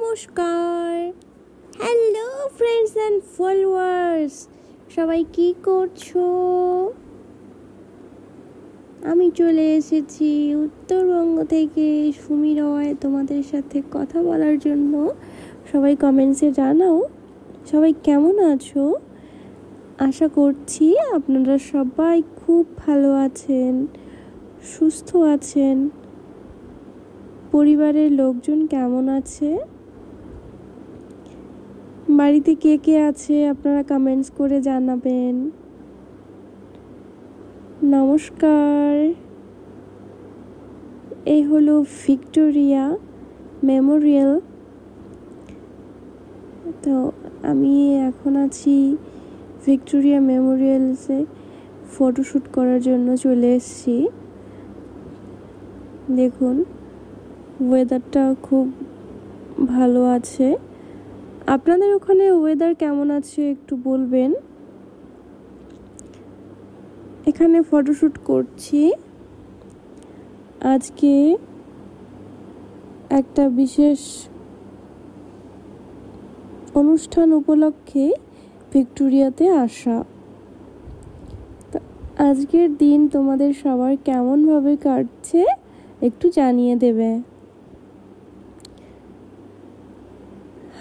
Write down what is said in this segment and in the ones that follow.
নমস্কার, hello friends and followers, সবাই কি করছো? আমি চলে এসেছি উত্তরবঙ্গ থেকে সুমি রয় তোমাদের সাথে কথা বলার জন্য। সবাই কমেন্টসে জানাও সবাই কেমন আছো। আশা করছি আপনারা সবাই খুব ভালো আছেন, সুস্থ আছেন। পরিবারের লোকজন কেমন আছে, বাড়িতে কে কে আছে আপনারা কমেন্টস করে জানাবেন। নমস্কার। এই হলো ভিক্টোরিয়া মেমোরিয়াল। তো আমি এখন আছি ভিক্টোরিয়া মেমোরিয়ালসে ফটোশ্যুট করার জন্য চলে এসেছি। দেখুন ওয়েদারটা খুব ভালো আছে। আপনাদের ওখানে ওয়েদার কেমন আছে একটু বলবেন। এখানে ফটোশ্যুট করছি। আজকে একটা বিশেষ অনুষ্ঠান উপলক্ষে ভিক্টোরিয়াতে আসা। আজকের দিন তোমাদের সবার কেমনভাবে কাটছে একটু জানিয়ে দেবে।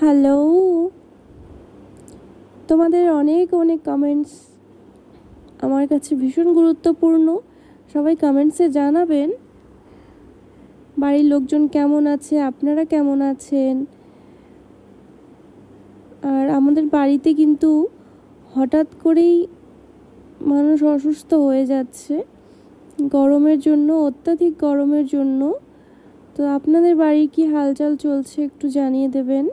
হ্যালো, তোমাদের অনেক অনেক কমেন্টস আমার কাছে ভীষণ গুরুত্বপূর্ণ। সবাই কমেন্টসে জানাবেন বাড়ির লোকজন কেমন আছে, আপনারা কেমন আছেন। আর আমাদের বাড়িতে কিন্তু হঠাৎ করেই মানুষ অসুস্থ হয়ে যাচ্ছে গরমের জন্য, অত্যাধিক গরমের জন্য। তো আপনাদের বাড়ির কি হালচাল চলছে একটু জানিয়ে দেবেন।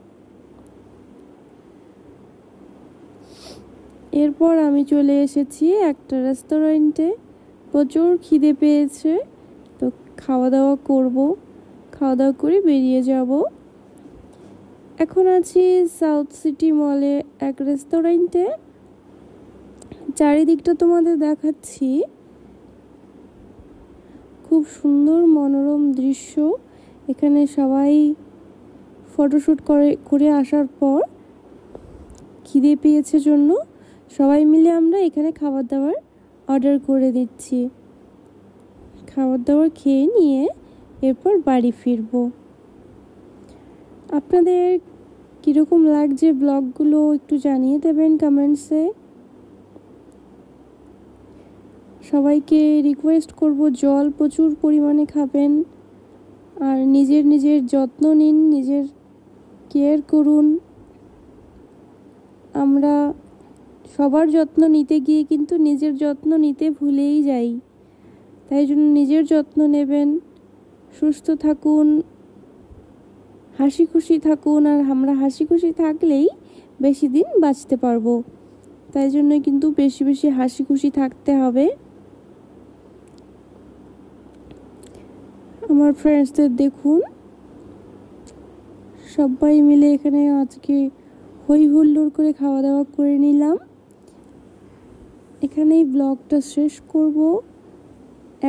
এরপর আমি চলে এসেছি একটা রেস্টুরেন্টে। প্রচুর খিদে পেয়েছে, তো খাওয়া দাওয়া করব, খাওয়া দাওয়া করে বেরিয়ে যাব। এখন আছি সাউথ সিটি মলে এক রেস্টুরেন্টে। চারিদিকটা তোমাদের দেখাচ্ছি, খুব সুন্দর মনোরম দৃশ্য। এখানে সবাই ফটোশ্যুট করে আসার পর খিদে পেয়েছে জন্য সবাই মিলে আমরা এখানে খাবার দাবার অর্ডার করে দিচ্ছি। খাবার দাবার খেয়ে নিয়ে এরপর বাড়ি ফিরব। আপনাদের কীরকম লাগছে ব্লগগুলো একটু জানিয়ে দেবেন কমেন্টসে। সবাইকে রিকোয়েস্ট করব জল প্রচুর পরিমাণে খাবেন, আর নিজের যত্ন নিন, নিজের কেয়ার করুন। আমরা সবার যত্ন নিতে গিয়ে কিন্তু নিজের যত্ন নিতে ভুলেই যাই। তাই জন্য নিজের যত্ন নেবেন, সুস্থ থাকুন, হাসি খুশি থাকুন। আর আমরা হাসি খুশি থাকলেই বেশি দিন বাঁচতে পারবো। তাই জন্য কিন্তু বেশি বেশি হাসি খুশি থাকতে হবে। আমার ফ্রেন্ডসদের দেখুন, সবাই মিলে এখানে আজকে হই হুল্লোড় করে খাওয়া দাওয়া করে নিলাম। এখানেই ব্লগটা শেষ করব।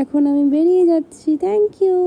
এখন আমি বেরিয়ে যাচ্ছি। Thank you.